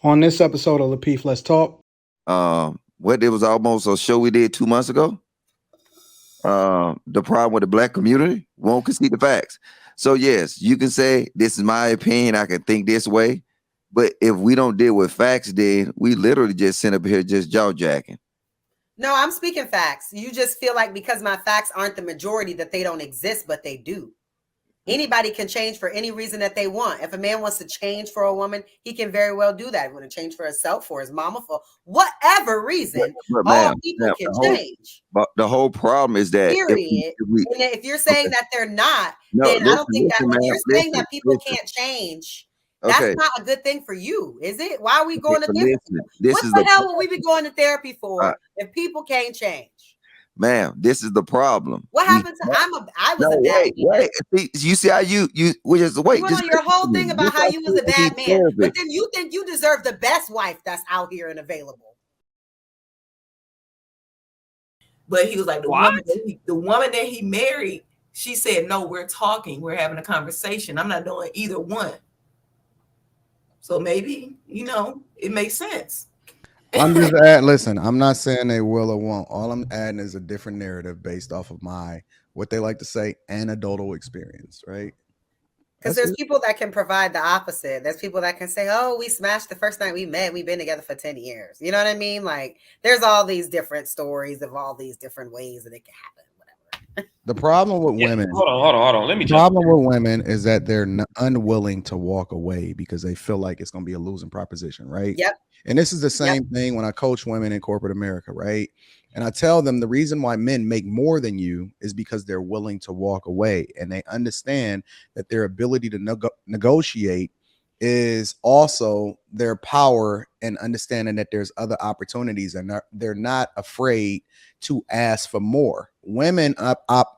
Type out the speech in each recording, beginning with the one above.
On this episode of Lapeef, Let's Talk. What it was almost a show we did 2 months ago. The problem with the black community won't concede the facts. So yes, you can say this is my opinion. I can think this way, but if we don't deal with facts, then we literally just sit up here just jaw jacking. No, I'm speaking facts. You just feel like because my facts aren't the majority that they don't exist, but they do. Anybody can change for any reason that they want. If a man wants to change for a woman, he can very well do that. He want to change for himself, for his mama, for whatever reason. All people can change. But the whole problem is that if you're saying that they're not, then I don't think that when you're saying that people can't change, that's not a good thing for you, is it? Why are we going to therapy? What the hell would we be going to therapy for if people can't change? Ma'am, this is the problem. What happened to I was a bad man. Wait. You see how you just wait. You your whole thing about how you was a bad man, but then you think you deserve the best wife that's out here and available. But he was like the woman that he married. She said, "No, we're talking. We're having a conversation. I'm not doing either one." So maybe it makes sense. I'm just adding, listen, I'm not saying they will or won't. All I'm adding is a different narrative based off of what they like to say, anecdotal experience, right? Because there's people that can provide the opposite. There's people that can say, oh, we smashed the first night we met. We've been together for 10 years. You know what I mean? Like, there's all these different stories of all these different ways that it can happen. Whatever. The problem with women. Hold on. Let me. The problem with women is that they're unwilling to walk away because they feel like it's going to be a losing proposition, right? Yep. And this is the same thing when I coach women in corporate America, right? And I tell them the reason why men make more than you is because they're willing to walk away, and they understand that their ability to negotiate is also their power and understanding that there's other opportunities, and they're not afraid to ask for more. Women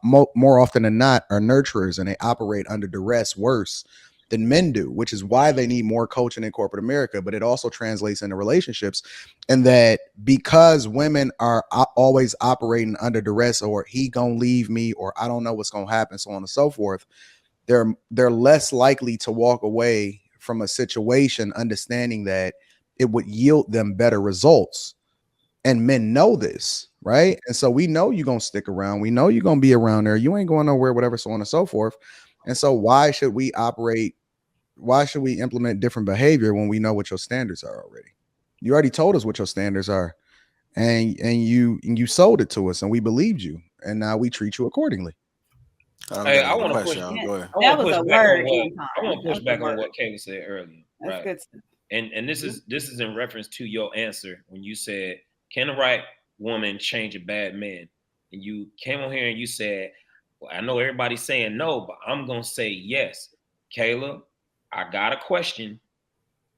more often than not are nurturers, and they operate under duress worse than men do, which is why they need more coaching in corporate America. But it also translates into relationships, and that because women are always operating under duress, or he gonna leave me, or I don't know what's gonna happen, so on and so forth, they're less likely to walk away from a situation understanding that it would yield them better results. And men know this, right? And so we know you're gonna stick around, we know you're gonna be around there, you ain't going nowhere, whatever, so on and so forth. And so why should we implement different behavior when we know what your standards are already? You already told us what your standards are, and you sold it to us, and we believed you, and now we treat you accordingly. Hey, I want to push. I want to push back on what Kayla said earlier. That's right? Good. And this is in reference to your answer when you said, "Can the right woman change a bad man?" And you came on here and you said, well, I know everybody's saying no, but I'm gonna say yes. Kayla, I got a question,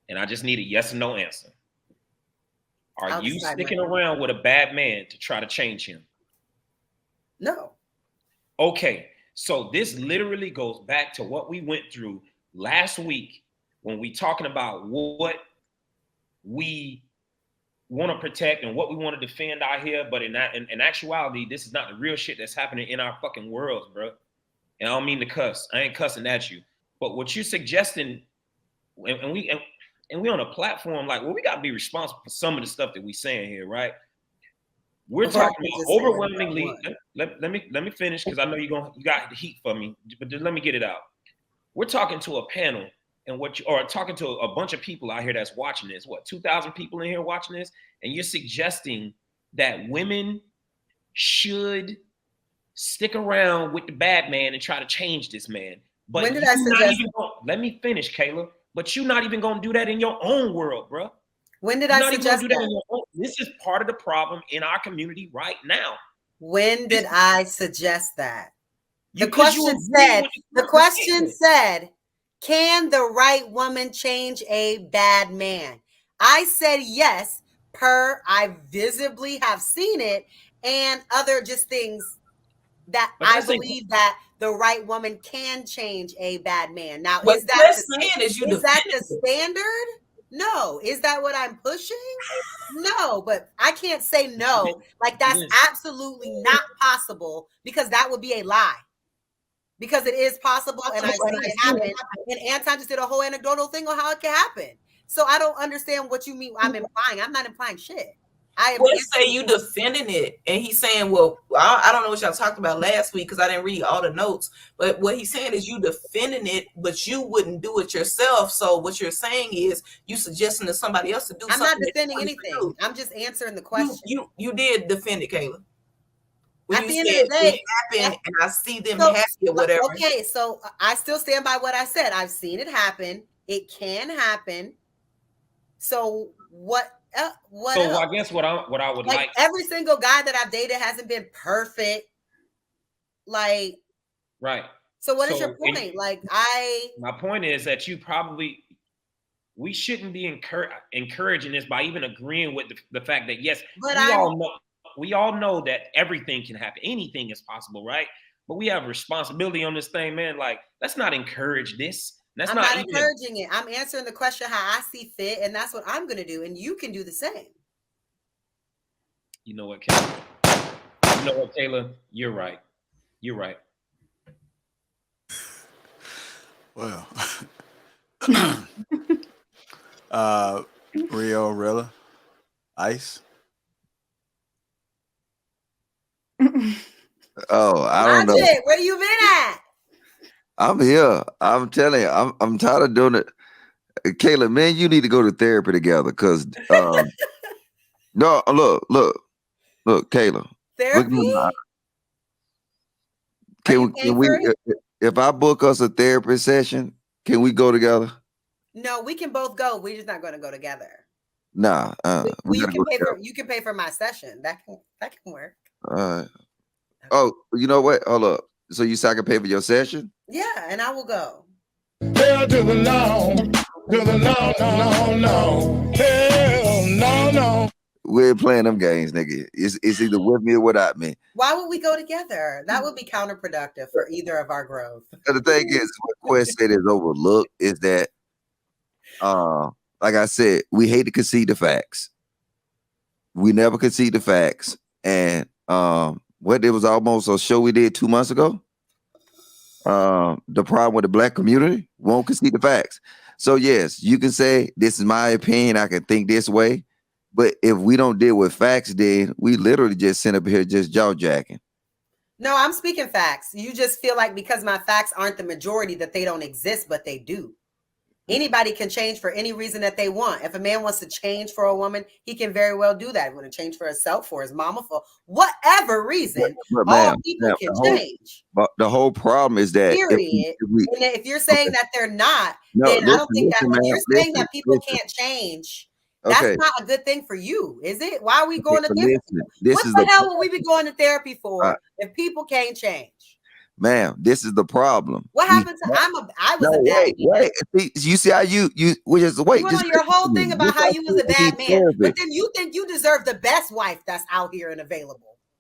and I just need a yes or no answer. Are you sticking around with a bad man to try to change him? No. Okay, so this literally goes back to what we went through last week when we talking about what we want to protect and what we want to defend out here. But in actuality, this is not the real shit that's happening in our fucking worlds, bro. And I don't mean to cuss. I ain't cussing at you. But what you're suggesting, and we on a platform like, well, we got to be responsible for some of the stuff that we saying here, right? We're talking about overwhelmingly. Let me finish, because I know you got the heat for me, but just let me get it out. We're talking to a panel, and talking to a bunch of people out here that's watching this. What, 2,000 people in here watching this, and you're suggesting that women should stick around with the bad man and try to change this man. But when did I suggest? Let me finish, Kayla. But you're not even going to do that in your own world, bro. When did I suggest that? This is part of the problem in our community right now. When did I suggest that? The question said, can the right woman change a bad man? I said yes, I visibly have seen it, and other just things that I believe that the right woman can change a bad man. Now, is that the standard? No. Is that what I'm pushing? No, but I can't say no. Like, that's absolutely not possible, because that would be a lie. Because it is possible, and I see it happen. And Anton just did a whole anecdotal thing on how it can happen. So I don't understand what you mean. I'm implying. I'm not implying shit. Well, say you defending it, and he's saying, well, I don't know what y'all talked about last week because I didn't read all the notes. But what he's saying is you defending it, but you wouldn't do it yourself. So what you're saying is you suggesting to somebody else to do something. I'm not defending anything. I'm just answering the question. You did defend it, Kayla. When At the you end said of the day, it happened, and I see them happy or whatever. Okay, so I still stand by what I said. I've seen it happen. It can happen. So what? What? So else? I guess what I would like. Every single guy that I've dated hasn't been perfect. Like, right. So what is your point? My point is that we shouldn't be encouraging this by even agreeing with the fact that yes, we all know that everything can happen. Anything is possible, right? But we have responsibility on this thing, man. Like, let's not encourage this. I'm not encouraging it. I'm answering the question how I see fit, and that's what I'm going to do, and you can do the same. You know what, Kayla? You're right. You're right. Well, Rio, Rilla, Ice. Oh, I don't know. Where you been at? I'm here. I'm telling you, I'm tired of doing it. Kayla, man, you need to go to therapy together because no, look, Kayla. Therapy? Can we if I book us a therapy session, can we go together? No, we can both go. We're just not going to go together. Nah, you can pay for my session. That can work. Oh, you know what? Hold up. So you say I can pay for your session? Yeah, and I will go. Hell to the no, no. Hell no. We ain't playing them games, nigga. It's either with me or without me. Why would we go together? That would be counterproductive for either of our growth. The thing is, what Quest said is overlooked is that, like I said, we hate to concede the facts. We never concede the facts. And it was almost a show we did 2 months ago. The problem with the black community won't concede the facts. So yes, you can say this is my opinion. I can think this way, but if we don't deal with facts, then we literally just sit up here just jaw jacking. No, I'm speaking facts. You just feel like because my facts aren't the majority that they don't exist, but they do. Anybody can change for any reason that they want. If a man wants to change for a woman, he can very well do that. He want to change for himself, for his mama, for whatever reason. All people can change. But the whole problem is that if you're saying that they're not, then I don't think that when you're saying that people can't change, that's not a good thing for you, is it? Why are we going to therapy? What the hell would we be going to therapy for if people can't change? Ma'am, this is the problem. What happened to I was a bad man. Wait. You see how you just wait. You know your whole thing about how you was a bad man, but then you think you deserve the best wife that's out here and available.